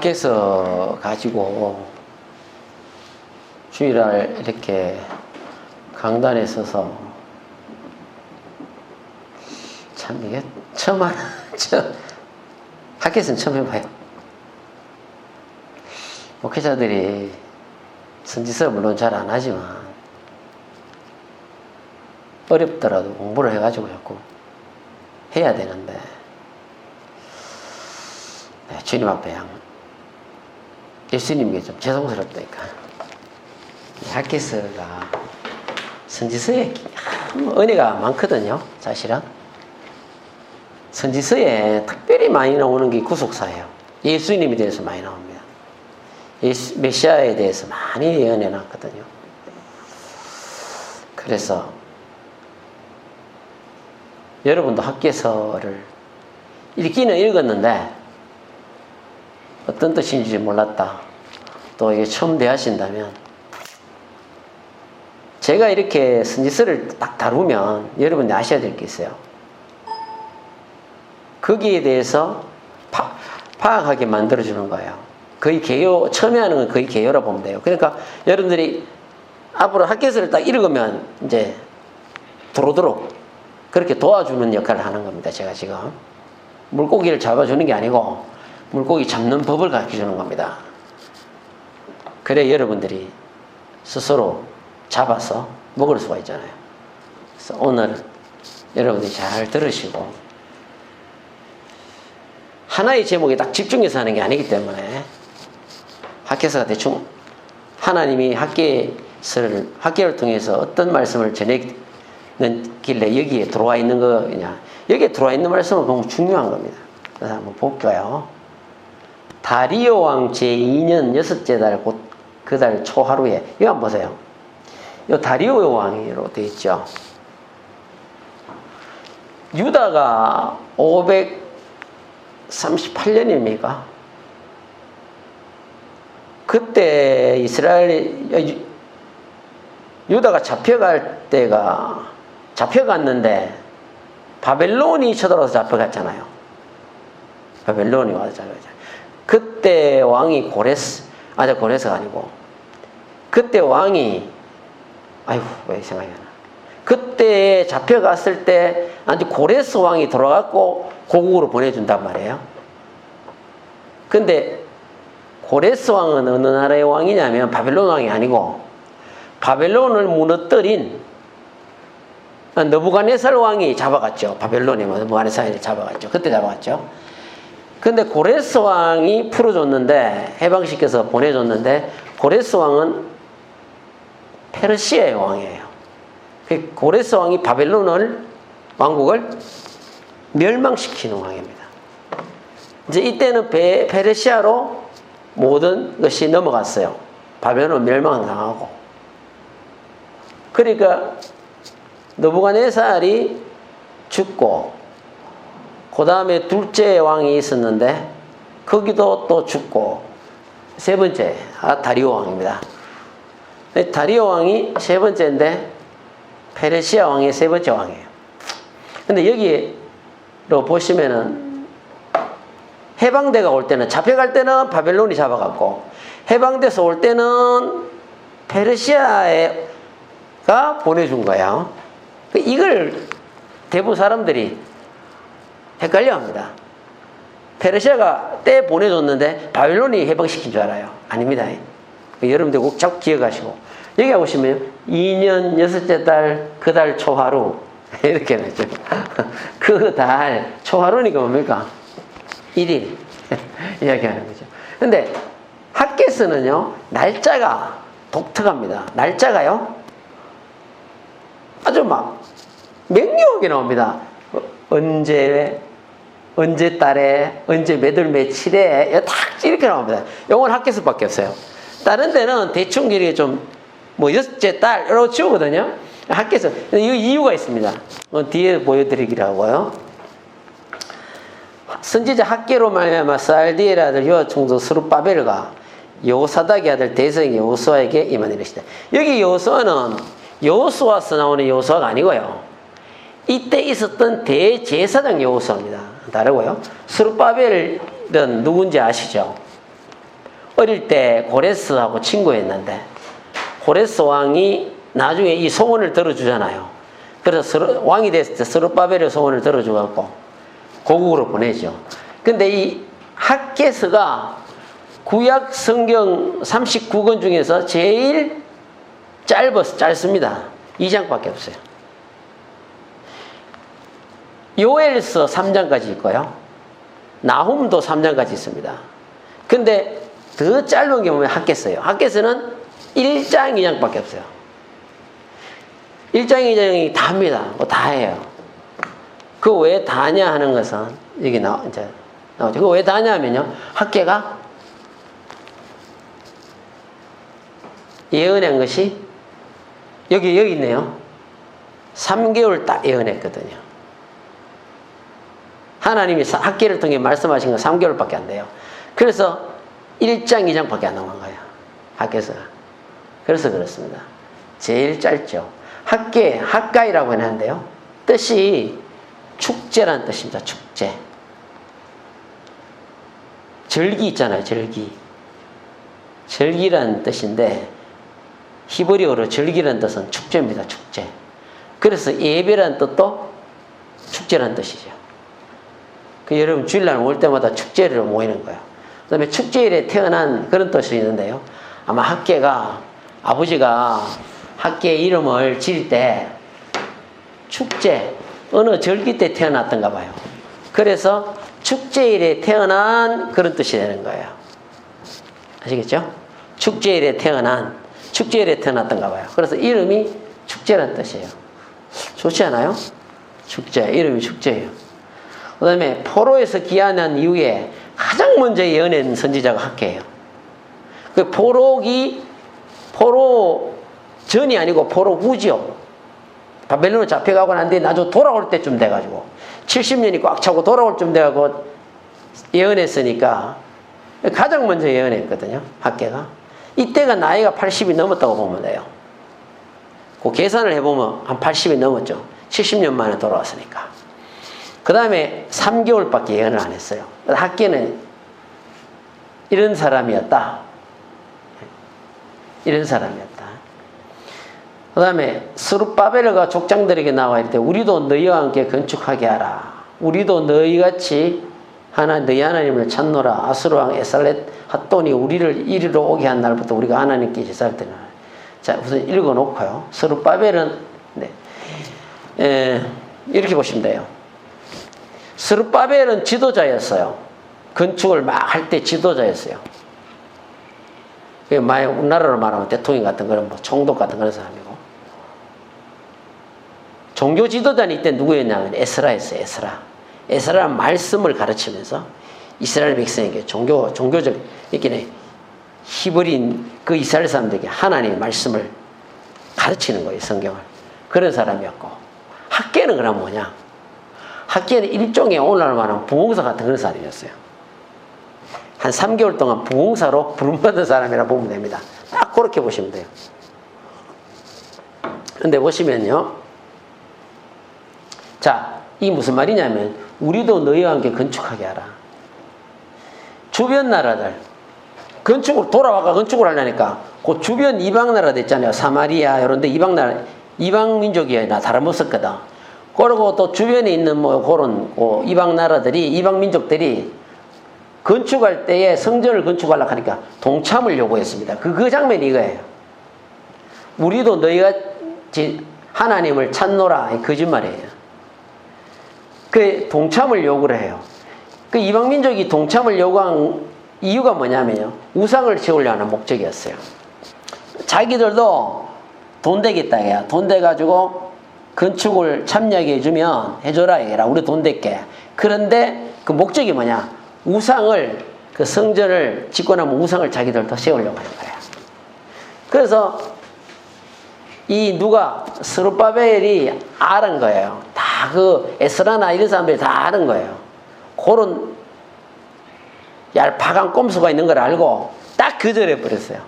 학교에서 가지고 주일날 이렇게 강단에 서서 참 이게 학교에서는 처음 해봐요. 목회자들이 선지서 물론 잘 안 하지만 어렵더라도 공부를 해가지고 자꾸 해야 되는데 주님 앞에 예수님께 좀 죄송스럽다니까. 학개서가 선지서에 은혜가 많거든요. 사실은 선지서에 특별히 많이 나오는 게 구속사예요. 예수님에 대해서 많이 나옵니다. 메시아에 대해서 많이 예언해 놨거든요. 그래서 여러분도 학개서를 읽기는 읽었는데 어떤 뜻인지 몰랐다, 또 이게 처음 대하신다면, 제가 이렇게 선지서를 딱 다루면 여러분이 아셔야 될 게 있어요. 거기에 대해서 파악하게 만들어주는 거예요. 거의 개요, 처음에 하는 건 거의 개요라 보면 돼요. 그러니까 여러분들이 앞으로 학개서를 딱 읽으면 이제 도로도록 그렇게 도와주는 역할을 하는 겁니다. 제가 지금 물고기를 잡아주는 게 아니고 물고기 잡는 법을 가르쳐주는 겁니다. 그래 여러분들이 스스로 잡아서 먹을 수가 있잖아요. 그래서 오늘 여러분들이 잘 들으시고, 하나의 제목에 딱 집중해서 하는 게 아니기 때문에 학개서가 대충 하나님이 학개를 통해서 어떤 말씀을 전했길래 여기에 들어와 있는 거냐, 여기에 들어와 있는 말씀은 너무 중요한 겁니다. 그래서 한번 볼까요? 다리오 왕 제2년 6째 달 곧 그 달 초하루에, 이거 한번 보세요. 이 다리오 왕이로 되어 있죠. 유다가 538년입니까? 그때 유다가 잡혀갔는데 바벨론이 쳐들어서 잡혀갔잖아요. 바벨론이 와서 잡혀갔잖아요. 그때 왕이 고레스가 아니고, 그때 왕이, 왜 생각이 안 나. 그때 잡혀갔을 때 고레스 왕이 돌아갔고 고국으로 보내준단 말이에요. 근데 고레스 왕은 어느 나라의 왕이냐면 바벨론 왕이 아니고, 바벨론을 무너뜨린 느부갓네살 왕이 잡아갔죠. 바벨론이 느부갓네살이 잡아갔죠. 그때 잡아갔죠. 근데 고레스 왕이 풀어줬는데, 해방시켜서 보내줬는데, 고레스 왕은 페르시아의 왕이에요. 고레스 왕이 바벨론 왕국을 멸망시키는 왕입니다. 이제 이때는 페르시아로 모든 것이 넘어갔어요. 바벨론 멸망당하고. 그러니까 느부갓네살이 죽고, 그 다음에 둘째 왕이 있었는데 거기도 또 죽고, 세 번째 다리오 왕입니다. 다리오 왕이 세 번째인데 페르시아 왕이 세 번째 왕이에요. 근데 여기로 보시면은 해방대가 올 때는, 잡혀갈 때는 바벨론이 잡아갔고, 해방돼서 올 때는 페르시아가 보내준 거예요. 이걸 대부분 사람들이 헷갈려 합니다. 페르시아가 때 보내줬는데 바벨론이 해방시킨 줄 알아요. 아닙니다. 여러분들 꼭 자꾸 기억하시고, 여기 보시면 2년 6째 달 그 달 초하루 이렇게 나죠. 그 달 초하루니까 뭡니까? 1일 이야기하는 거죠. 근데 학개서는요, 날짜가 독특합니다. 날짜가요 아주 막 명료하게 나옵니다. 언제 달에, 언제 몇월 며칠에, 딱 이렇게 나옵니다. 이건 학개서밖에 없어요. 다른 데는 대충 이렇게 좀 여섯째 달 이렇게 치우거든요. 학개서. 이 이유가 있습니다. 뒤에 보여드리기로 하고요. 선지자 학개로 말미암아 살디엘 아들 요아 총독 스룹바벨과 여호사닥의 아들 대성이 여호수아에게 임한 이르시되, 여기 여호수아는 여호수아서 나오는 여호수아가 아니고요, 이때 있었던 대제사장 여호수아입니다. 다르고요. 스룹바벨은 누군지 아시죠? 어릴 때 고레스하고 친구였는데 고레스 왕이 나중에 이 소원을 들어주잖아요. 그래서 왕이 됐을 때 스룹바벨의 소원을 들어줘갖고 고국으로 보내죠. 근데 이 학개서가 구약 성경 39권 중에서 제일 짧습니다. 2장밖에 없어요. 요엘서 3장까지 있고요. 나훔도 3장까지 있습니다. 근데 더 짧은 게 뭐냐면 학개서예요. 학개서는 1장, 2장밖에 없어요. 1장, 2장이 다입니다. 뭐 다 해요. 그 왜 다냐 하는 것은 여기 나오죠. 그 왜 다냐 하면요. 학개가 예언한 것이 여기 있네요. 3개월 딱 예언했거든요. 하나님이 학개를 통해 말씀하신 건 3개월밖에 안 돼요. 그래서 1장, 2장밖에 안 나온 거예요. 학개서가. 그래서 그렇습니다. 제일 짧죠. 학가이라고 하는데요. 뜻이 축제라는 뜻입니다. 축제. 절기 있잖아요. 절기. 절기라는 뜻인데 히브리어로 절기라는 뜻은 축제입니다. 축제. 그래서 예배라는 뜻도 축제라는 뜻이죠. 그 여러분 주일날 올 때마다 축제를 모이는 거예요. 그 다음에 축제일에 태어난 그런 뜻이 있는데요. 아마 학개가 아버지가 학개 이름을 지을 때 축제 어느 절기 때 태어났던가 봐요. 그래서 축제일에 태어난 그런 뜻이 되는 거예요. 아시겠죠? 축제일에 태어났던가 봐요. 그래서 이름이 축제라는 뜻이에요. 좋지 않아요? 축제. 이름이 축제예요. 그 다음에 포로에서 귀환한 이후에 가장 먼저 예언한 선지자가 학개예요. 그 포로 전이 아니고 포로 후죠. 바벨론으로 잡혀가고 난 뒤에 나중에 돌아올 때쯤 돼가지고 70년이 꽉 차고 돌아올 쯤 돼가지고 예언했으니까 가장 먼저 예언했거든요. 학개가. 이때가 나이가 80이 넘었다고 보면 돼요. 그 계산을 해보면 한 80이 넘었죠. 70년 만에 돌아왔으니까. 그 다음에 3개월밖에 예언을 안 했어요. 학개는 이런 사람이었다. 그 다음에 스룹바벨가 족장들에게 나와 있을 때 우리도 너희와 함께 건축하게 하라. 우리도 너희같이 너희 하나님을 찾노라. 아수르왕 에살렛 핫돈이 우리를 이리로 오게 한 날부터 우리가 하나님께 제사를 드리라. 자, 우선 읽어놓고요. 스룹바벨은 이렇게 보시면 돼요. 스룹바벨은 지도자였어요. 건축을 막 할 때 지도자였어요. 우리나라로 말하면 대통령 같은 그런 총독 같은 그런 사람이고. 종교 지도자는 이때 누구였냐면 에스라였어요. 에스라는 말씀을 가르치면서 이스라엘 백성에게 종교적 이렇게 히브리인 그 이스라엘 사람들에게 하나님의 말씀을 가르치는 거예요. 성경을. 그런 사람이었고. 학개는 그럼 뭐냐? 학개는 일종의 오늘날 말하면 부흥사 같은 그런 사람이었어요. 한 3개월 동안 부흥사로 부름받은 사람이라 보면 됩니다. 딱 그렇게 보시면 돼요. 근데 보시면요. 자, 이 무슨 말이냐면 우리도 너희와 함께 건축하게 하라. 주변 나라들 돌아와가 건축을 하려니까 그 주변 이방 나라들 있잖아요. 사마리아 이런 데 이방 민족이나 다름없었거든. 그리고 또 주변에 있는 그런 이방 나라들이 이방 민족들이 건축할 때에 성전을 건축하려고 하니까 동참을 요구했습니다. 그 장면이 이거예요. 우리도 너희가 하나님을 찾노라. 거짓말이에요. 그 동참을 요구를 해요. 그 이방 민족이 동참을 요구한 이유가 뭐냐면요. 우상을 지으려 하는 목적이었어요. 자기들도 돈 되겠다 해야. 돈 돼가지고 건축을 참여하게 해줘라 해라. 우리 돈 될게. 그런데 그 목적이 뭐냐. 우상을 그 성전을 짓고 나면 우상을 자기들도 세우려고 하는 거예요. 그래서 스룹바벨이 아는 거예요. 다 그 에스라나 이런 사람들이 다 아는 거예요. 그런 얄팍한 꼼수가 있는 걸 알고 딱 거절해 버렸어요.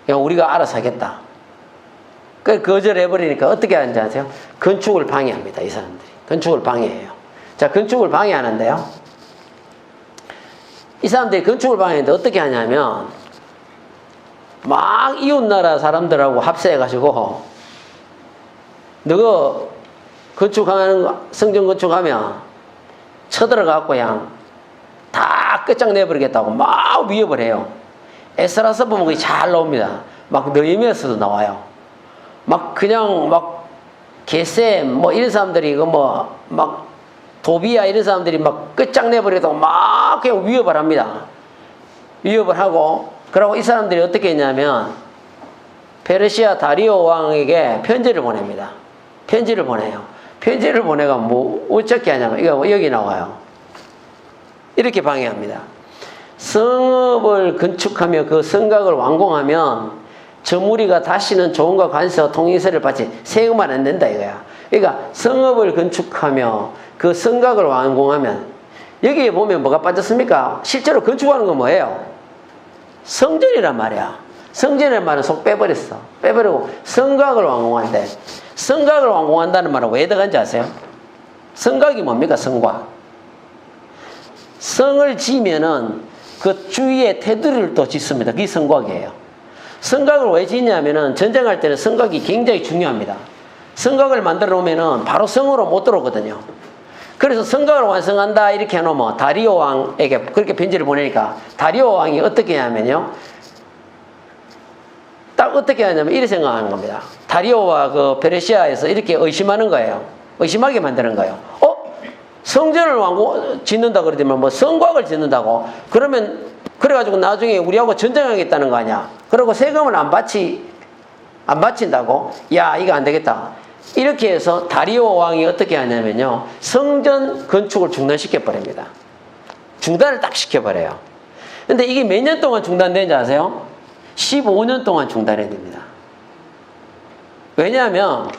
그냥 우리가 알아서 하겠다. 그 거절해 버리니까 어떻게 하는지 아세요? 건축을 방해합니다. 이 사람들이 건축을 방해해요. 자, 건축을 방해하는데요. 이 사람들이 건축을 방해하는데 어떻게 하냐면 막 이웃나라 사람들하고 합세해가지고 너가 건축하는 성전 건축하면 쳐들어가고 그냥 다 끝장내버리겠다고 막 위협을 해요. 에스라서 보면 그게 잘 나옵니다. 막 느헤미야서도 나와요. 막 그냥 막 게셈 뭐 이런 사람들이 이거 뭐 막 도비야 이런 사람들이 막 끝장내버리겠다고 막 그냥 위협을 합니다. 위협을 하고 그러고 이 사람들이 어떻게 했냐면 페르시아 다리오 왕에게 편지를 보냅니다. 편지를 보내요. 편지를 보내가 뭐 어떻게 하냐면 이거 여기 나와요. 이렇게 방해합니다. 성읍을 건축하며 그 성곽을 완공하면 저 무리가 다시는 조언과 관세와 통일세를 받지 세금만 안 낸다 이거야. 그러니까 성읍을 건축하며 그 성곽을 완공하면 여기에 보면 뭐가 빠졌습니까? 실제로 건축하는 건 뭐예요? 성전이란 말이야. 성전이란 말은 속 빼버렸어. 빼버리고 성곽을 완공한대. 성곽을 완공한다는 말은 왜 들어간지 아세요? 성곽이 뭡니까? 성곽. 성을 지으면은 그 주위에 테두리를 또 짓습니다. 그게 성곽이에요. 성곽을 왜 짓냐면은 전쟁할 때는 성곽이 굉장히 중요합니다. 성곽을 만들어 놓으면은 바로 성으로 못 들어오거든요. 그래서 성곽을 완성한다 이렇게 해놓으면 다리오 왕에게 그렇게 편지를 보내니까 다리오 왕이 어떻게 하냐면요. 딱 어떻게 하냐면 이렇게 생각하는 겁니다. 다리오와 그 페르시아에서 이렇게 의심하는 거예요. 의심하게 만드는 거예요. 성전을 짓는다 그러더만 뭐 성곽을 짓는다고? 그러면 그래가지고 나중에 우리하고 전쟁하겠다는 거 아니야? 그리고 세금을 안 바친다고? 야 이거 안 되겠다. 이렇게 해서 다리오 왕이 어떻게 하냐면요. 성전 건축을 중단시켜 버립니다. 중단을 딱 시켜버려요. 근데 이게 몇 년 동안 중단되는지 아세요? 15년 동안 중단해야 됩니다. 왜냐하면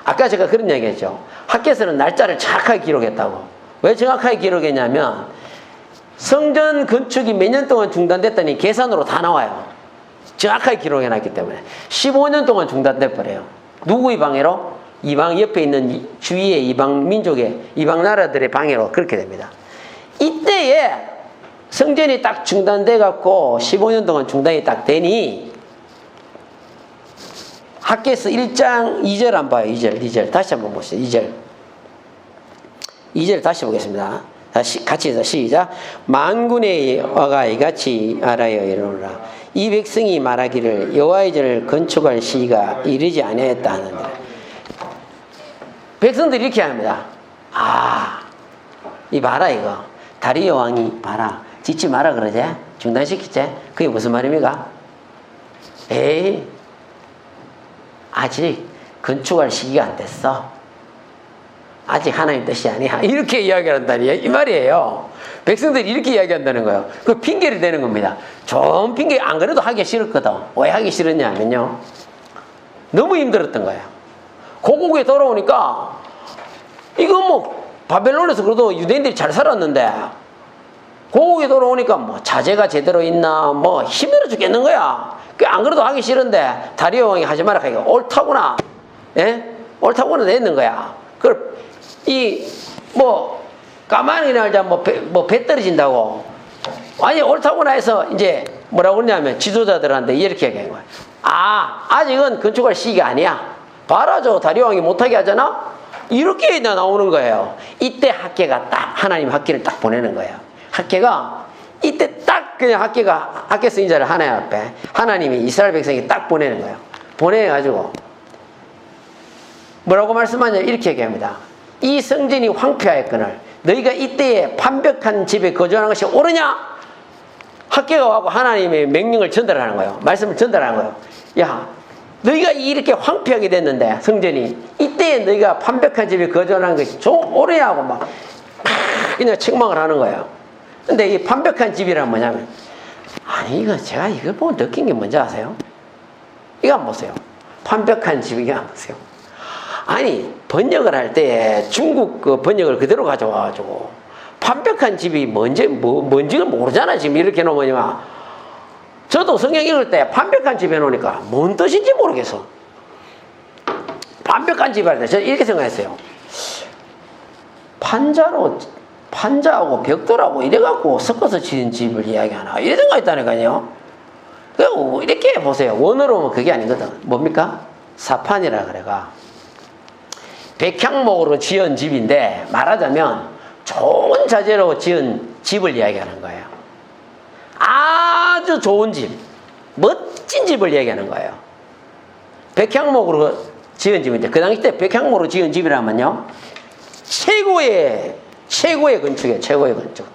아까 제가 그런 얘기 했죠. 학계에서는 날짜를 정확하게 기록했다고. 왜 정확하게 기록했냐면 성전 건축이 몇 년 동안 중단됐더니 계산으로 다 나와요. 정확하게 기록해놨기 때문에 15년 동안 중단돼 버려요. 누구의 방해로? 이방 옆에 있는 주위의 이방 민족의 이방 나라들의 방해로 그렇게 됩니다. 이때에 성전이 딱 중단돼 갖고 15년 동안 중단이 딱 되니 학계에서 1장 2절 안 봐요. 2절 다시 한번 보시죠. 2절 다시 보겠습니다. 다시 같이 해서 시작. 만군의 여호와가 이같이 알아요 이르노라. 이 백성이 말하기를 여호와의 전을 건축할 시기가 이르지 아니하였다 하는데 백성들이 이렇게 합니다. 이 봐라 이거 다리오 왕이 봐라 짓지 마라 그러지? 중단시키지? 그게 무슨 말입니까? 에이 아직 건축할 시기가 안 됐어. 아직 하나님 뜻이 아니야. 이렇게 이야기한다니 이 말이에요. 백성들이 이렇게 이야기한다는 거예요. 그 핑계를 대는 겁니다. 좀 핑계 안 그래도 하기 싫었거든. 왜 하기 싫었냐면요. 너무 힘들었던 거예요. 고국에 돌아오니까 이거 뭐 바벨론에서 그래도 유대인들이 잘 살았는데 고국에 돌아오니까 뭐 자재가 제대로 있나 뭐 힘들어 죽겠는 거야. 안 그래도 하기 싫은데 다리오 왕이 하지 마라 하니까 옳다구나. 예? 옳다구나 냈는 거야. 그걸 가만히 알자 배 떨어진다고. 아니 옳다구나 해서 이제 뭐라고 그러냐면 지도자들한테 이렇게 얘기한 거야. 아직은 건축할 시기가 아니야. 봐라 저 다리오 왕이 못하게 하잖아. 이렇게 나오는 거예요. 이때 학계가 딱 하나님 학계를 딱 보내는 거예요. 학계가 이때 딱 그냥 학계 선지자를 하나님 앞에 하나님이 이스라엘 백성이 딱 보내는 거예요. 보내가지고 뭐라고 말씀하냐면 이렇게 얘기합니다. 이 성전이 황폐하였거늘 너희가 이때에 판벽한 집에 거주하는 것이 옳으냐? 학계가 와고 하나님의 명령을 전달하는 거예요. 말씀을 전달하는 거예요. 야 너희가 이렇게 황폐하게 됐는데 성전이 이때에 너희가 판벽한 집에 거주하는 것이 좀 옳으냐고 막 그냥 책망을 하는 거예요. 근데 이 판벽한 집이란 뭐냐면 이거 제가 이걸 보고 느낀 게 뭔지 아세요? 이거 한번 보세요. 판벽한 집 이거 한번 보세요. 번역을 할 때 중국 그 번역을 그대로 가져와가지고 판벽한 집이 뭔지를 모르잖아. 지금 이렇게 놓으면 저도 성경 읽을 때 판벽한 집 해놓으니까 뭔 뜻인지 모르겠어. 판벽한 집 할 때 저는 이렇게 생각했어요. 판자로 판자하고 벽돌하고 이래갖고 섞어서 지은 집을 이야기하나 이런 생각이 있다니까요. 그리고 이렇게 보세요. 원어로 보면 그게 아니거든. 뭡니까? 사판이라 그래가 백향목으로 지은 집인데 말하자면 좋은 자재로 지은 집을 이야기하는 거예요. 아주 좋은 집, 멋진 집을 이야기하는 거예요. 백향목으로 지은 집인데 그 당시 때 백향목으로 지은 집이라면요 최고의 건축이에요. 최고의 건축,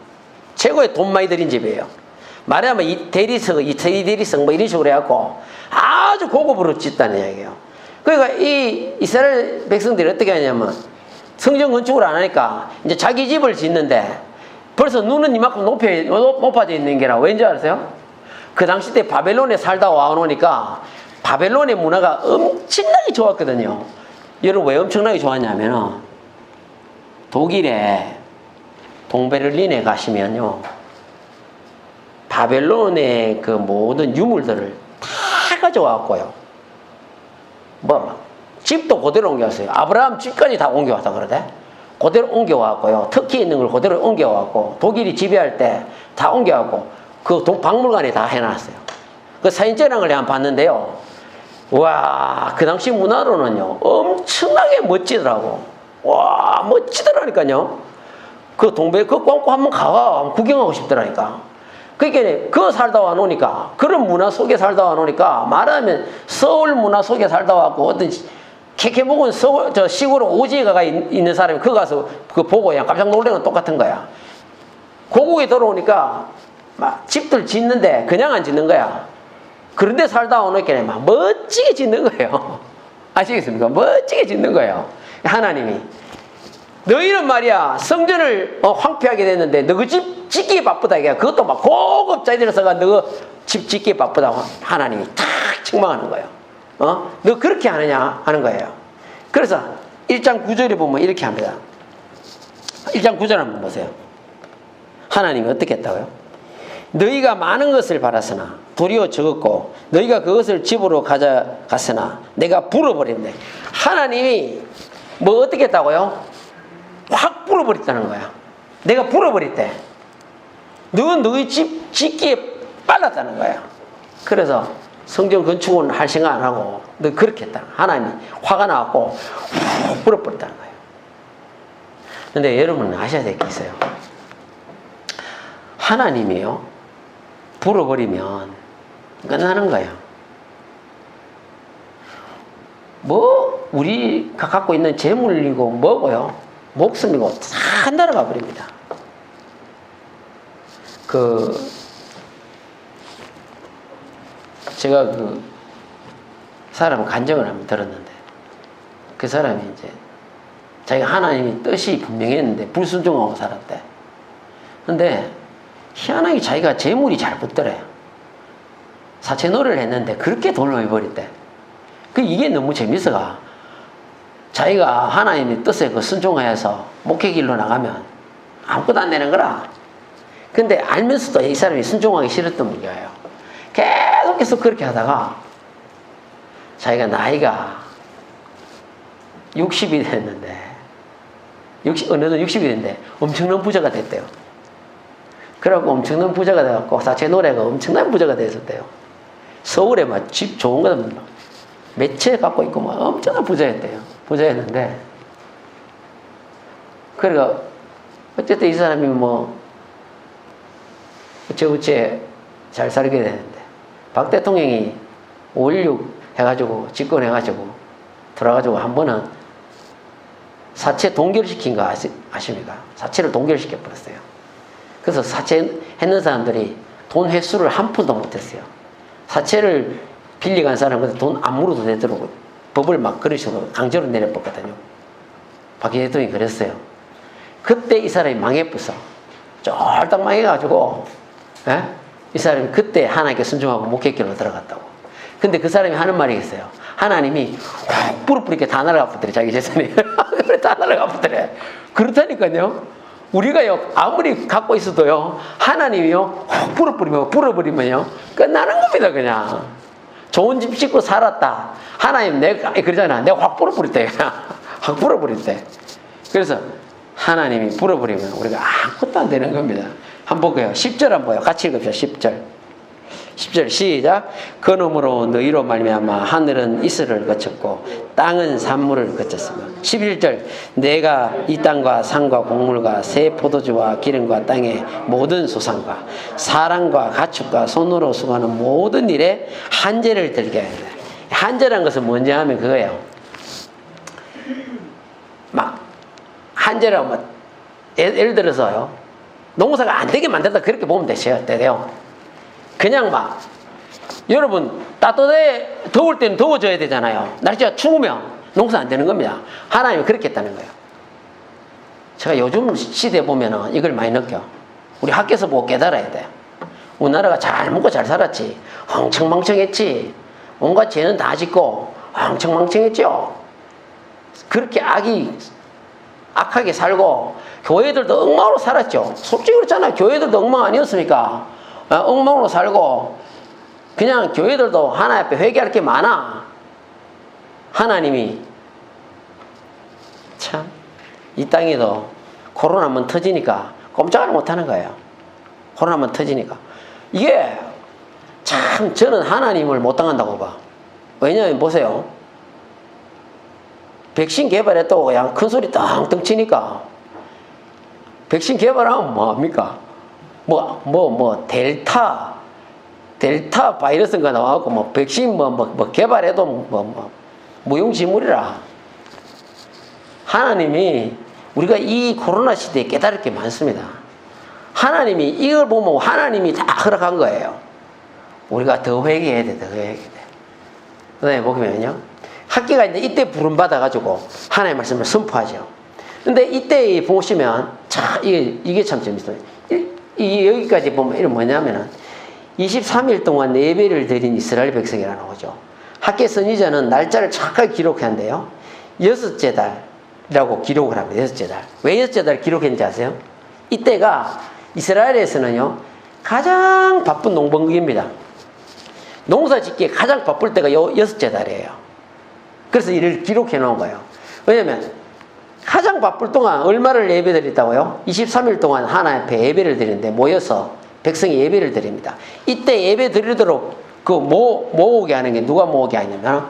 최고의 돈 많이 들인 집이에요. 말하자면 이 대리석, 이태리 대리석 뭐 이런 식으로 해갖고 아주 고급으로 짓다는 이야기예요. 그러니까 이 이스라엘 백성들이 어떻게 하냐면 성전 건축을 안 하니까 이제 자기 집을 짓는데 벌써 눈은 이만큼 높아져 있는 게라. 왠지 아세요? 그 당시 때 바벨론에 살다 와놓으니까 바벨론의 문화가 엄청나게 좋았거든요. 여러분 왜 엄청나게 좋았냐면 독일에 동베를린에 가시면요 바벨론의 그 모든 유물들을 다 가져와갖고요 뭐 집도 그대로 옮겨왔어요. 아브라함 집까지 다 옮겨왔다 그러대. 그대로 옮겨왔고요. 터키에 있는 걸 그대로 옮겨왔고 독일이 지배할 때 다 옮겨왔고 그 박물관에 다 해놨어요. 그 사진전을 한번 봤는데요. 와, 그 당시 문화로는요 엄청나게 멋지더라고. 와, 멋지더라니까요. 그 꽁꽁 한번 가가 구경하고 싶더라니까. 그러니까 그 살다 와 놓으니까 그런 문화 속에 살다 와 놓으니까 말하면 서울 문화 속에 살다 와갖고 어떤 캐캐묵은 서울 저 시골 오지에 가 있는 사람이 그거 가서 그거 보고 그냥 깜짝 놀란 건 똑같은 거야. 고국에 들어오니까 막 집들 짓는데 그냥 안 짓는 거야. 그런데 살다 오니까 막 멋지게 짓는 거예요. 아시겠습니까? 멋지게 짓는 거예요. 하나님이 너희는 말이야 성전을 황폐하게 됐는데 너 그 집 짓기에 바쁘다 이게. 그것도 막 고급 자재로서가 너 집 짓기에 바쁘다고 하나님이 탁 책망하는 거예요. 너 그렇게 하느냐 하는 거예요. 그래서 1장 9절에 보면 이렇게 합니다. 1장 9절 한번 보세요. 하나님이 어떻게 했다고요? 너희가 많은 것을 바랐으나 도리어 적었고 너희가 그것을 집으로 가져갔으나 내가 불어버렸네. 하나님이 뭐 어떻게 했다고요? 확 불어버렸다는 거야. 내가 불어버렸대. 너는 너희 집 짓기에 빨랐다는 거야. 그래서 성전 건축은 할 생각 안 하고 너 그렇게 했다. 하나님이 화가 나갖고 훅 불어버렸다는 거예요. 근데 여러분은 아셔야 될 게 있어요. 하나님이요 불어버리면 끝나는 거예요. 뭐 우리가 갖고 있는 재물이고 뭐고요 목숨이고 다 날아가 버립니다. 제가 그 사람 간증을 한번 들었는데 그 사람이 이제 자기가 하나님의 뜻이 분명했는데 불순종하고 살았대. 근데 희한하게 자기가 재물이 잘 붙더래. 사채 노래를 했는데 그렇게 돈을 많이 버렸대. 이게 너무 재밌어가. 자기가 하나님의 뜻에 그 순종하여서 목회 길로 나가면 아무것도 안 되는 거라. 근데 알면서도 이 사람이 순종하기 싫었던 문제예요. 계속해서 그렇게 하다가 자기가 나이가 60이 됐는데 어느덧 60이 됐는데 엄청난 부자가 됐대요. 그래갖고 엄청난 부자가 돼갖고 사채 노래가 엄청난 부자가 됐었대요. 서울에 막 집 좋은 거 몇 채 갖고 있고 막 엄청난 부자였대요. 부자였는데 그러니까 어쨌든 이 사람이 뭐 어째 잘 살게 되는데 박 대통령이 5.16 해가지고 집권해가지고 들어가지고 한 번은 사채 동결시킨 거 아십니까? 사채를 동결시켜 버렸어요. 그래서 사채 했는 사람들이 돈 회수를 한 푼도 못했어요. 사채를 빌려간 사람한테 돈 안 물어도 되도록 법을 막 그런 식으로 강제로 내려봤거든요. 박 대통령이 그랬어요. 그때 이 사람이 망해버렸어. 쫄딱 망해가지고 이 사람이 그때 하나님께 순종하고 목회길로 들어갔다고. 근데 그 사람이 하는 말이 있어요. 하나님이 훅 부르뿌리게 다 날아가 버더래. 자기 재산이 다 날아가 버더래. 그렇다니까요. 우리가요 아무리 갖고 있어도요 하나님이요 훅 불어버리면요 끝나는 겁니다. 그냥 좋은 집 짓고 살았다. 하나님 내가 그러잖아. 내가 확 불어버렸대. 그냥 확 불어버렸대. 그래서 하나님이 불어버리면 우리가 아무것도 안 되는 겁니다. 한번 볼게요. 10절 한번 봐요. 같이 읽읍시다. 10절 시작. 그 놈으로 너희로 말미암아 하늘은 이슬을 거쳤고 땅은 산물을 거쳤으며 11절 내가 이 땅과 산과 곡물과 새 포도주와 기름과 땅의 모든 소산과 사람과 가축과 손으로 수고하는 모든 일에 한제를 들게 해야 돼. 한제란 것은 뭔지 하면 그거예요. 막 한제라고 뭐 예를 들어서요, 농사가 안 되게 만든다 그렇게 보면 되세요. 그냥 막 여러분 더울 때는 더워져야 되잖아요. 날씨가 추우면 농사 안 되는 겁니다. 하나님은 그렇게 했다는 거예요. 제가 요즘 시대에 보면은 이걸 많이 느껴. 우리 학교에서 보고 깨달아야 돼. 우리나라가 잘 먹고 잘 살았지. 엉청망청했지. 온갖 죄는 다 짓고 엉청망청했죠. 그렇게 악하게 살고 교회들도 엉망으로 살았죠. 솔직히 그렇잖아요. 교회들도 엉망 아니었습니까? 엉망으로 살고 그냥 교회들도 하나님 앞에 회개할 게 많아. 하나님이 참 이 땅에도 코로나 한번 터지니까 꼼짝을 못하는 거예요. 코로나 한번 터지니까 이게 참 저는 하나님을 못 당한다고 봐. 왜냐하면 보세요. 백신 개발했다고 그냥 큰소리 떵떵 치니까 백신 개발하면 뭐합니까? 델타 바이러스가 나와갖고 백신 개발해도 무용지물이라. 하나님이 우리가 이 코로나 시대에 깨달을 게 많습니다. 하나님이 이걸 보면 하나님이 다 허락한 거예요. 우리가 더 회개해야 돼. 그 다음에 보면요, 학교가 이때 부름받아가지고 하나님의 말씀을 선포하죠. 근데 이때 보시면 이게 참 재밌어요. 여기까지 보면 이게 뭐냐면은 23일 동안 예배를 드린 이스라엘 백성이라 나오죠. 학계 선지자는 날짜를 정확하게 기록한대요. 6째 달이라고 기록을 합니다. 6째 달. 왜 6째 달 기록했는지 아세요? 이때가 이스라엘에서는요 가장 바쁜 농번기입니다. 농사 짓기에 가장 바쁠 때가 6째 달이에요. 그래서 이를 기록해 놓은 거예요. 왜냐면 가장 바쁠 동안 얼마를 예배 드렸다고요? 23일 동안 하나님 앞에 예배를 드리는데 모여서 백성이 예배를 드립니다. 이때 예배 드리도록 모으게 하는 게 누가 모으게 하냐면,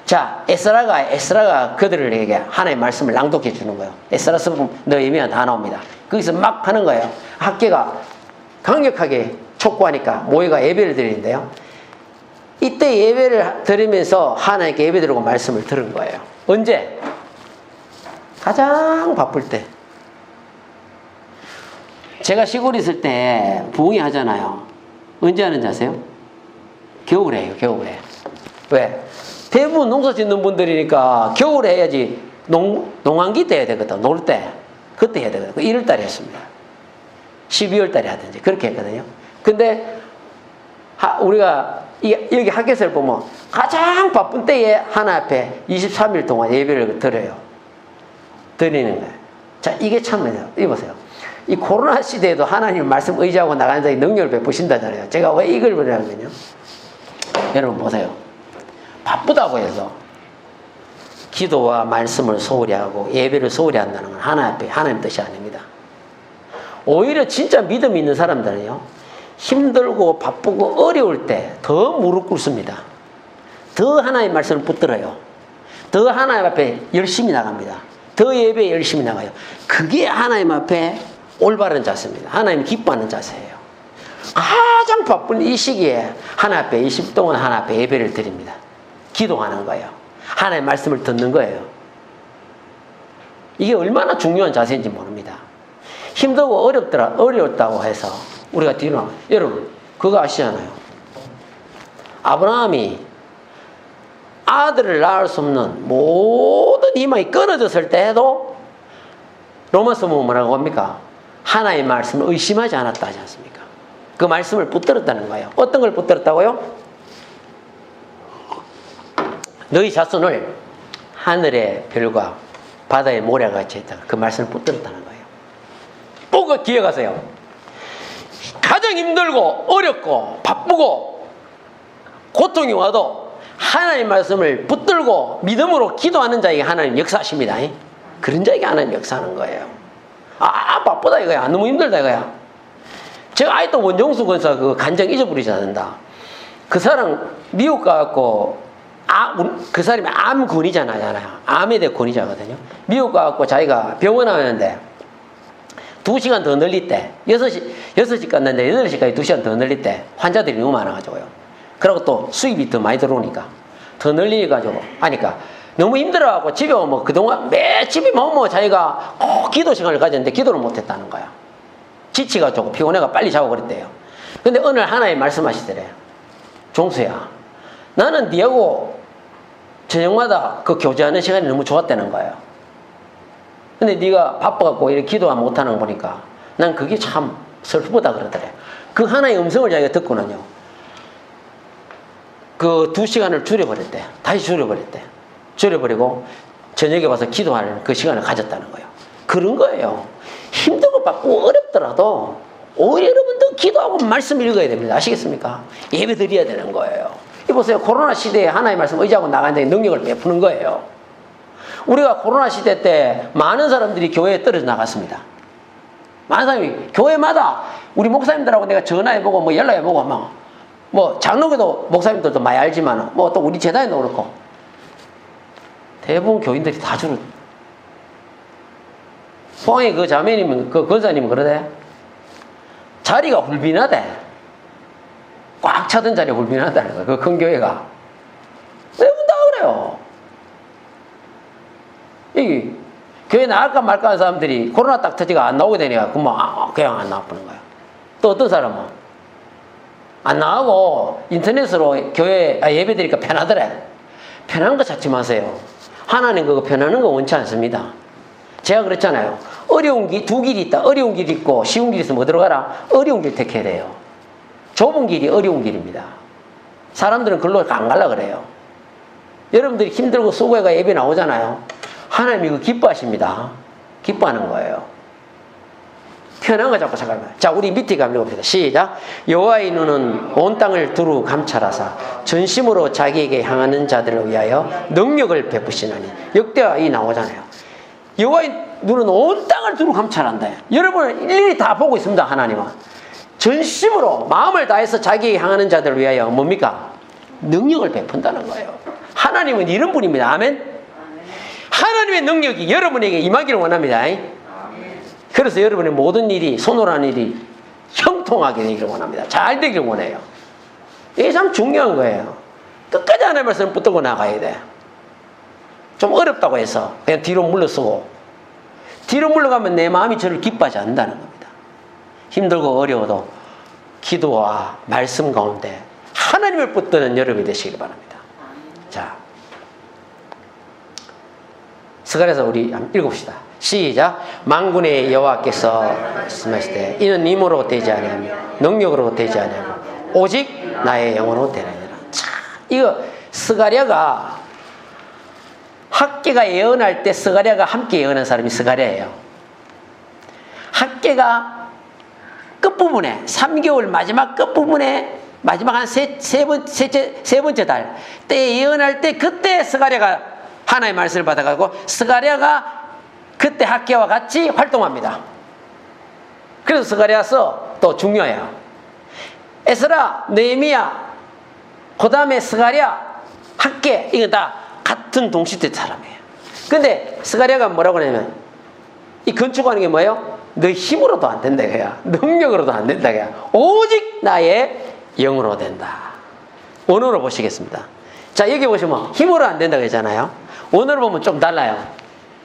자, 에스라가 그들에게 하나님의 말씀을 낭독해 주는 거예요. 에스라서 너희면 다 나옵니다. 거기서 막 하는 거예요. 학계가 강력하게 촉구하니까 모여가 예배를 드리는데요. 이때 예배를 드리면서 하나님께 예배 드리고 말씀을 들은 거예요. 언제? 가장 바쁠 때. 제가 시골에 있을 때 부흥회 하잖아요. 언제 하는지 아세요? 겨울에 해요. 겨울에. 왜? 대부분 농사 짓는 분들이니까 겨울에 해야지 농한기 때 해야 되거든. 놀 때. 그때 해야 되거든. 1월 달에 했습니다. 12월 달에 하든지 그렇게 했거든요. 근데 우리가 여기 학교에서 보면 가장 바쁜 때에 하나 앞에 23일 동안 예배를 드리는 거예요. 자, 이게 참이에요. 이보세요. 이 코로나 시대에도 하나님 말씀 의지하고 나가는 자의 능력을 베푸신다잖아요. 제가 왜 이걸 보냐면요. 여러분 보세요. 바쁘다고 해서 기도와 말씀을 소홀히 하고 예배를 소홀히 한다는 건 하나님 뜻이 아닙니다. 오히려 진짜 믿음 있는 사람들은요, 힘들고 바쁘고 어려울 때 더 무릎 꿇습니다. 더 하나님의 말씀을 붙들어요. 더 하나님 앞에 열심히 나갑니다. 더 예배에 열심히 나가요. 그게 하나님 앞에 올바른 자세입니다. 하나님 기뻐하는 자세예요. 가장 바쁜 이 시기에 하나님 앞에 20일 동안 하나님 앞에 예배를 드립니다. 기도하는 거예요. 하나님의 말씀을 듣는 거예요. 이게 얼마나 중요한 자세인지 모릅니다. 힘들고 어려웠다고 해서 우리가 뒤로 나가요. 여러분 그거 아시잖아요. 아브라함이 아들을 낳을 수 없는 모든 희망이 끊어졌을 때에도 로마서 보면 뭐라고 합니까? 하나님의 말씀을 의심하지 않았다 하지 않습니까? 그 말씀을 붙들었다는 거예요. 어떤 걸 붙들었다고요? 너희 자손을 하늘의 별과 바다의 모래가 같이 했다. 그 말씀을 붙들었다는 거예요. 꼭 기억하세요. 가장 힘들고 어렵고 바쁘고 고통이 와도 하나님의 말씀을 붙들고 믿음으로 기도하는 자에게 하나님 역사하십니다. 그런 자에게 하나님 역사하는 거예요. 바쁘다 이거야. 너무 힘들다 이거야. 제가 아직도 원종수 권사 그 간증 잊어버리지 않는다. 그 사람 미국 가갖고 그 사람이 암 권위자잖아요. 암에 대해 권위자거든요. 미국 가갖고 자기가 병원 하는데 2시간 더 늘릴 때 6시 갔는데 8시까지 2시간 더 늘릴 때 환자들이 너무 많아가지고요. 그리고 또 수입이 더 많이 들어오니까 더 늘리가지고 하니까 너무 힘들어갖고 집에 오면 그동안 매 집에 오면 자기가 기도 시간을 가졌는데 기도를 못했다는 거야. 지치가지고 피곤해가 빨리 자고 그랬대요. 근데 어느 날 하나님 말씀하시더래요. 종수야, 나는 니하고 저녁마다 그 교제하는 시간이 너무 좋았다는 거예요. 근데 네가 바빠갖고 이렇게 기도 못하는 거 보니까 난 그게 참 슬프다 그러더래. 그 하나의 음성을 자기가 듣고는요, 그 2시간을 줄여버렸대. 다시 줄여버렸대. 줄여버리고 저녁에 와서 기도하는 그 시간을 가졌다는 거예요. 그런 거예요. 힘들고 바쁘고 어렵더라도 오히려 여러분도 기도하고 말씀 읽어야 됩니다. 아시겠습니까? 예배 드려야 되는 거예요. 이보세요. 코로나 시대에 하나님의 말씀 의지하고 나가는데 능력을 베푸는 거예요. 우리가 코로나 시대 때 많은 사람들이 교회에 떨어져 나갔습니다. 많은 사람이 교회마다 우리 목사님들하고 내가 전화해보고 뭐 연락해보고 뭐 장로교도 목사님들도 많이 알지만 뭐 또 우리 재단에도 그렇고 대부분 교인들이 다 줄어. 포항에 그 자매님, 그 권사님은 그러대. 자리가 훌빈하대. 꽉 차던 자리가 훌빈하다는 거야. 그 큰 교회가. 대부분 다 그래요. 이 교회 나갈까 말까 하는 사람들이 코로나 딱 터지가 안 나오게 되니까 그냥 안 나와보는 거야. 또 어떤 사람은 안 나가고 인터넷으로 교회 예배 드리니까 편하더래. 편한 거 찾지 마세요. 하나님 그거 편하는 거 원치 않습니다. 제가 그랬잖아요. 어려운 길, 두 길이 있다. 어려운 길이 있고 쉬운 길이 있으면 뭐 들어가라? 어려운 길 택해야 돼요. 좁은 길이 어려운 길입니다. 사람들은 글로 안 가려고 그래요. 여러분들이 힘들고 수고해가 예배 나오잖아요. 하나님이 그 기뻐하십니다. 기뻐하는 거예요. 편한 거 잡고 생각해요. 자, 우리 밑에 가면 봅시다. 시작. 여호와의 눈은 온 땅을 두루 감찰하사 전심으로 자기에게 향하는 자들을 위하여 능력을 베푸시나니. 역대가 이 나오잖아요. 여호와의 눈은 온 땅을 두루 감찰한다. 여러분을 일일이 다 보고 있습니다. 하나님은 전심으로 마음을 다해서 자기에게 향하는 자들을 위하여 뭡니까? 능력을 베푼다는 거예요. 하나님은 이런 분입니다. 아멘. 하나님의 능력이 여러분에게 임하기를 원합니다. 그래서 여러분의 모든 일이, 손으로 하는 일이 형통하게 되기를 원합니다. 잘 되기를 원해요. 이게 참 중요한 거예요. 끝까지 하나님의 말씀을 붙들고 나가야 돼. 좀 어렵다고 해서 그냥 뒤로 물러서고, 뒤로 물러가면 내 마음이 저를 기뻐하지 않는다는 겁니다. 힘들고 어려워도 기도와 말씀 가운데 하나님을 붙드는 여러분이 되시길 바랍니다. 자, 스가랴서 우리 한번 읽어봅시다. 시작. 만군의 여호와께서 말씀하시되 이는 힘으로 되지 아니하며 능력으로 되지 아니하며 오직 나의 영으로 되느니라. 자, 이거 스가랴가 학개가 예언할 때 스가랴가 함께 예언한 사람이 스가랴예요. 학개가 끝부분에 3개월 마지막 끝부분에 마지막 한 세 번째 달 때 예언할 때 그때 스가랴가 하나의 말씀을 받아가고 스가랴가 그때 학개와 같이 활동합니다. 그래서 스가랴서 또 중요해요. 에스라, 느헤미야, 그 다음에 스가랴, 학개, 이거 다 같은 동시대 사람이에요. 근데 스가랴가 뭐라고 하냐면 이 건축하는 게 뭐예요? 너 힘으로도 안 된다 그야. 능력으로도 안 된다 그야. 오직 나의 영으로 된다. 원어로 보시겠습니다. 자, 여기 보시면 힘으로 안 된다고 했잖아요. 원어로 보면 좀 달라요.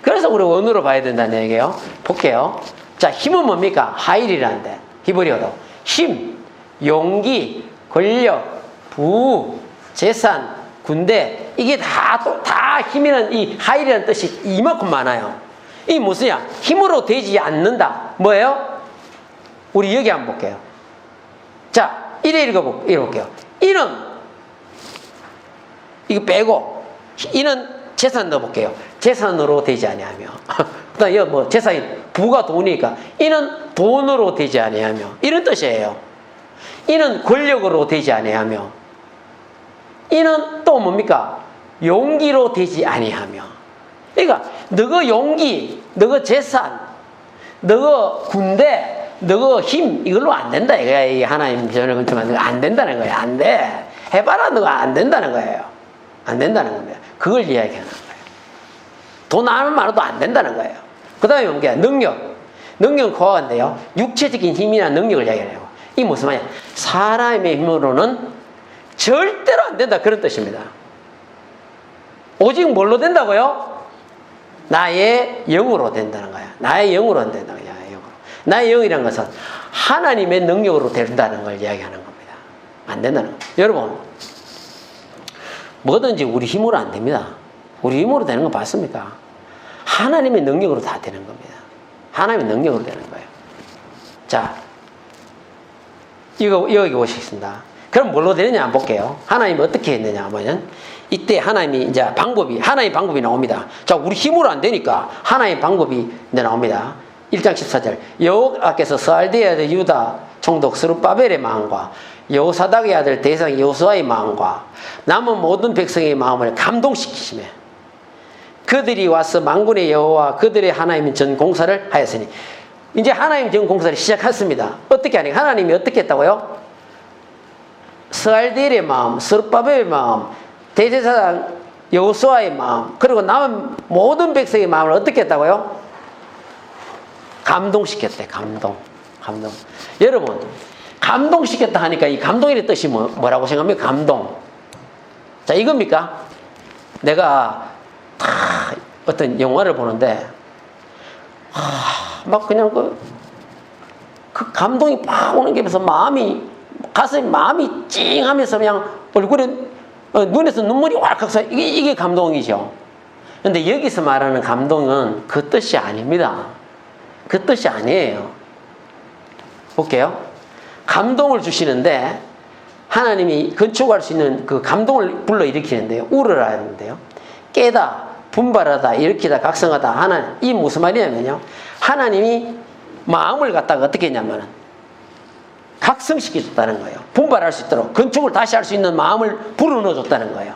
그래서 우리 원어로 봐야 된다는 얘기예요. 볼게요. 자, 힘은 뭡니까? 하일이라는데 히브리어로 힘, 용기, 권력, 부, 재산, 군대, 이게 다 힘이라는 이 하일이라는 뜻이 이만큼 많아요. 이게 무슨야? 힘으로 되지 않는다. 뭐예요? 우리 여기 한번 볼게요. 자, 이래 읽어볼게요. 이는 이거 빼고 이는 재산 넣어볼게요. 재산으로 되지 아니하며 그다음 뭐 재산이 부가 돈이니까 이는 돈으로 되지 아니하며 이런 뜻이에요. 이는 권력으로 되지 아니하며 이는 또 뭡니까? 용기로 되지 아니하며. 그러니까 너가 용기, 너가 재산, 너가 군대, 너가 힘 이걸로 안 된다 이거야. 이 하나님 전을 건축하는 거 안 된다는 거야. 안 돼. 해봐라 너가 안 된다는 거예요. 안 된다는 겁니다. 그걸 이야기하는 거예요. 돈 안 많아도 안 된다는 거예요. 그 다음에 뭔가 능력. 능력은 고아인데요. 육체적인 힘이나 능력을 이야기해요. 이게 무슨 말이야? 사람의 힘으로는 절대로 안 된다. 그런 뜻입니다. 오직 뭘로 된다고요? 나의 영으로 된다는 거야. 나의 영으로 된다는 거야. 영으로. 나의 영이라는 것은 하나님의 능력으로 된다는 걸 이야기하는 겁니다. 안 된다는 겁니다. 여러분, 뭐든지 우리 힘으로 안 됩니다. 우리 힘으로 되는 거 봤습니까? 하나님의 능력으로 다 되는 겁니다. 하나님의 능력으로 되는 거예요. 자, 여기 보시겠습니다. 그럼 뭘로 되느냐 한번 볼게요. 하나님이 어떻게 했느냐 하면, 이때 하나님이 이제 하나의 방법이 나옵니다. 자, 우리 힘으로 안 되니까 하나의 방법이 이제 나옵니다. 1장 14절. 여호와께서 스알디의 아들 유다 총독 스룹바벨의 마음과 여호사닥의 아들 대상 여호수아의 마음과 남은 모든 백성의 마음을 감동시키시며 그들이 와서 만군의 여호와 그들의 하나님의 전 공사를 하였으니, 이제 하나님 전 공사를 시작했습니다. 어떻게 하니까 하나님이 어떻게 했다고요? 스알디엘의 마음, 스룹바벨의 마음, 대제사장 여호수아의 마음, 그리고 남은 모든 백성의 마음을 어떻게 했다고요? 감동시켰대. 감동. 여러분, 감동시켰다 하니까 이 감동의 뜻이 뭐라고 생각합니까? 감동. 자, 이겁니까? 내가 어떤 영화를 보는데 막 그냥 그 감동이 막 오는 게 있어서 마음이 찡하면서 그냥 얼굴에 눈에서 눈물이 왈칵 서 이게 감동이죠. 그런데 여기서 말하는 감동은 그 뜻이 아닙니다. 그 뜻이 아니에요. 볼게요. 감동을 주시는데 하나님이 건축할 수 있는 그 감동을 불러일으키는데요. 울으라 하는데요. 깨다, 분발하다, 일으키다, 각성하다 하는, 이 무슨 말이냐면요. 하나님이 마음을 갖다가 어떻게 했냐면은 각성시켜줬다는 거예요. 분발할 수 있도록 건축을 다시 할 수 있는 마음을 불어넣어줬다는 거예요.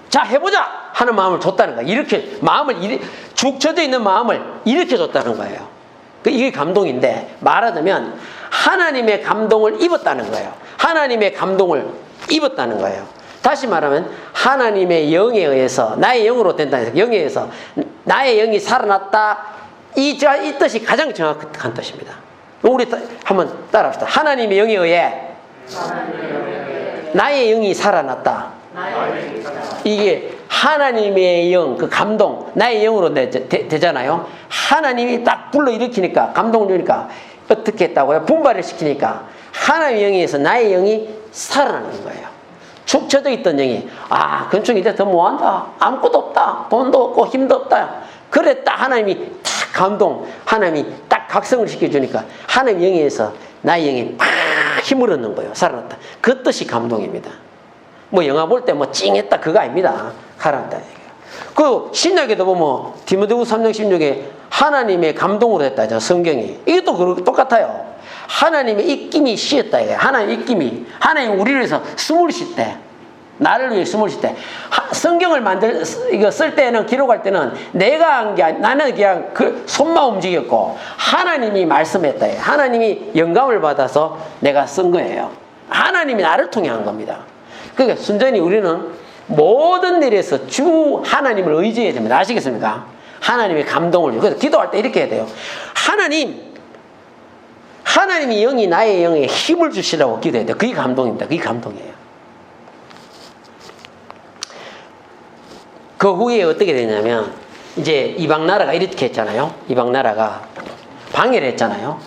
자, 해보자 하는 마음을 줬다는 거예요. 이렇게 마음을 죽 처져 있는 마음을 일으켜줬다는 거예요. 이게 감동인데, 말하자면 하나님의 감동을 입었다는 거예요. 하나님의 감동을 입었다는 거예요. 다시 말하면 하나님의 영에 의해서, 나의 영으로 된다는 거예요. 영에 의해서 나의 영이 살아났다. 이 뜻이 가장 정확한 뜻입니다. 우리 한번 따라합시다. 하나님의 영에 의해 나의 영이 살아났다. 이게 하나님의 영, 그 감동, 나의 영으로 되잖아요. 하나님이 딱 불러일으키니까, 감동을 주니까 어떻게 했다고요? 분발을 시키니까 하나님의 영에서 나의 영이 살아나는 거예요. 축 처져 있던 영이, 건축 이제 더 뭐한다, 아무것도 없다, 돈도 없고 힘도 없다, 그랬다. 하나님이 딱 감동, 하나님이 딱 각성을 시켜주니까 하나님 영에서 나의 영이 막 힘을 얻는 거예요. 살아났다. 그 뜻이 감동입니다. 영화 볼 때 찡했다 그거 아닙니다. 살아났다. 그 신약에도 보면 디모데후서 3장 16에 하나님의 감동으로 했다죠. 성경이. 이것도 똑같아요. 하나님의 입김이 씌었다. 하나님의 입김이, 하나님 우리를 위해서 숨을 쉴 때, 나를 위해 숨을 쉴 때, 성경을 이거 쓸 때는, 기록할 때는 내가 한 게 아니라 나는 그냥 그 손만 움직였고 하나님이 말씀했다. 하나님이 영감을 받아서 내가 쓴 거예요. 하나님이 나를 통해 한 겁니다. 그러니까 순전히 우리는 모든 일에서 주 하나님을 의지해야 됩니다. 아시겠습니까? 하나님의 감동을. 그래서 기도할 때 이렇게 해야 돼요. 하나님이 영이 나의 영에 힘을 주시라고 기도해야 돼요. 그게 감동입니다. 그게 감동이에요. 그 후에 어떻게 되냐면, 이제 이방 나라가 이렇게 했잖아요. 이방 나라가 방해를 했잖아요.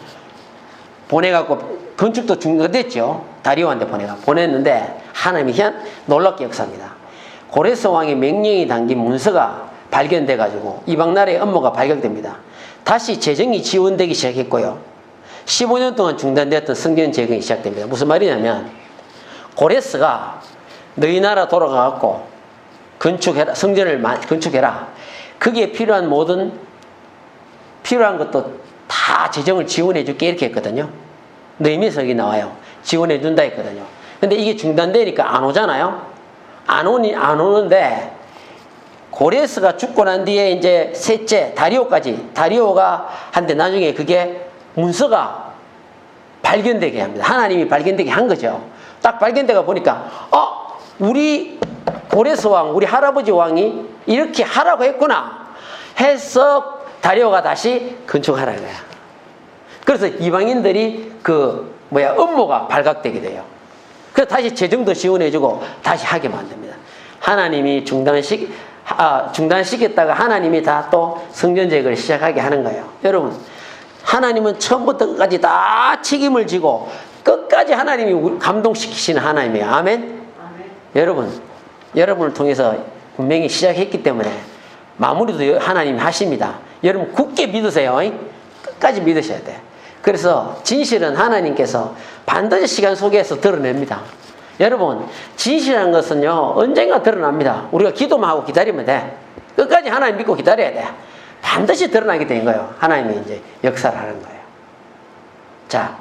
보내갖고 건축도 중단됐죠. 다리오한테 보냈는데 하나님이 놀랍게 역사합니다. 고레스 왕의 명령이 담긴 문서가 발견돼가지고 이방 나라의 업무가 발견됩니다. 다시 재정이 지원되기 시작했고요. 15년 동안 중단되었던 성전 재건이 시작됩니다. 무슨 말이냐면, 고레스가 너희 나라 돌아가갖고 건축해라, 성전을 건축해라. 거기에 필요한 것도 다 재정을 지원해줄게 이렇게 했거든요. 너희면서 여기 나와요. 지원해준다 했거든요. 근데 이게 중단되니까 안 오잖아요. 안 오는데 고레스가 죽고 난 뒤에 이제 셋째 다리오가 한데 나중에 그게 문서가 발견되게 합니다. 하나님이 발견되게 한 거죠. 딱 발견되가 보니까 우리 고레스 왕, 우리 할아버지 왕이 이렇게 하라고 했구나 해서 다리오가 다시 건축하라는 거야. 그래서 이방인들이 업무가 발각되게 돼요. 그래서 다시 재정도 지원해주고 다시 하게 만듭니다. 하나님이 중단시켰다가 하나님이 다 또 성전제거를 시작하게 하는 거예요. 여러분, 하나님은 처음부터 끝까지 다 책임을 지고 끝까지 하나님이 감동시키시는 하나님이에요. 아멘? 여러분을 통해서 분명히 시작했기 때문에 마무리도 하나님이 하십니다. 여러분 굳게 믿으세요. 끝까지 믿으셔야 돼. 그래서 진실은 하나님께서 반드시 시간 속에서 드러냅니다. 여러분, 진실이라는 것은요, 언젠가 드러납니다. 우리가 기도만 하고 기다리면 돼. 끝까지 하나님 믿고 기다려야 돼. 반드시 드러나게 된 거예요. 하나님이 이제 역사를 하는 거예요. 자,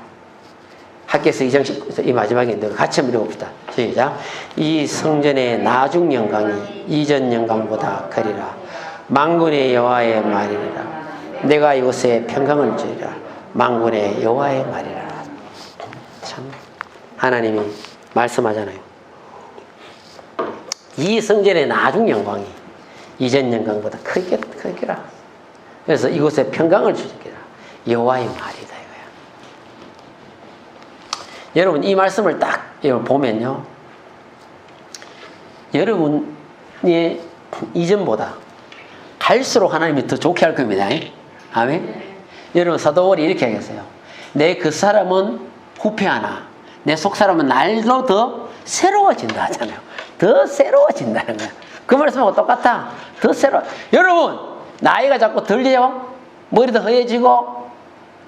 학개서 2장 19절 이 마지막에 같이 한번 읽어봅시다. 시작. 이 성전의 나중 영광이 이전 영광보다 크리라. 만군의 여호와의 말이니라. 내가 이곳에 평강을 주리라. 만군의 여호와의 말이라. 참 하나님이 말씀하잖아요. 이 성전의 나중 영광이 이전 영광보다 크기라. 그래서 이곳에 평강을 주시리라. 여호와의 말이다 이거야. 여러분 이 말씀을 딱 보면요, 여러분이 이전보다 갈수록 하나님이 더 좋게 할 겁니다. 아멘. 여러분 사도 바울이 이렇게 하겠어요. 내 그 사람은 후패하나 내 속 사람은 날로 더 새로워진다 하잖아요. 더 새로워진다는 거야. 그 말씀하고 똑같아. 더 새로워. 여러분 나이가 자꾸 들려요. 머리도 허해지고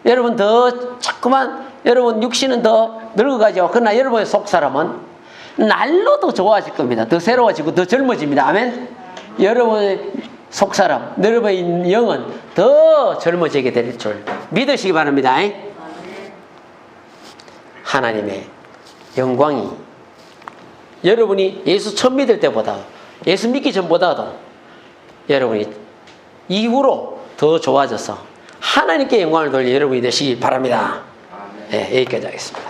여러분 더 자꾸만 여러분 육신은 더 늙어가죠. 그러나 여러분의 속 사람은 날로 더 좋아질 겁니다. 더 새로워지고 더 젊어집니다. 아멘. 여러분의 속 사람, 여러분의 영은 더 젊어지게 될 줄 믿으시기 바랍니다. 하나님의 영광이 여러분이 예수 처음 믿을 때보다 예수 믿기 전보다도 여러분이 이후로 더 좋아져서 하나님께 영광을 돌릴 여러분이 되시기 바랍니다. 네, 여기까지 하겠습니다.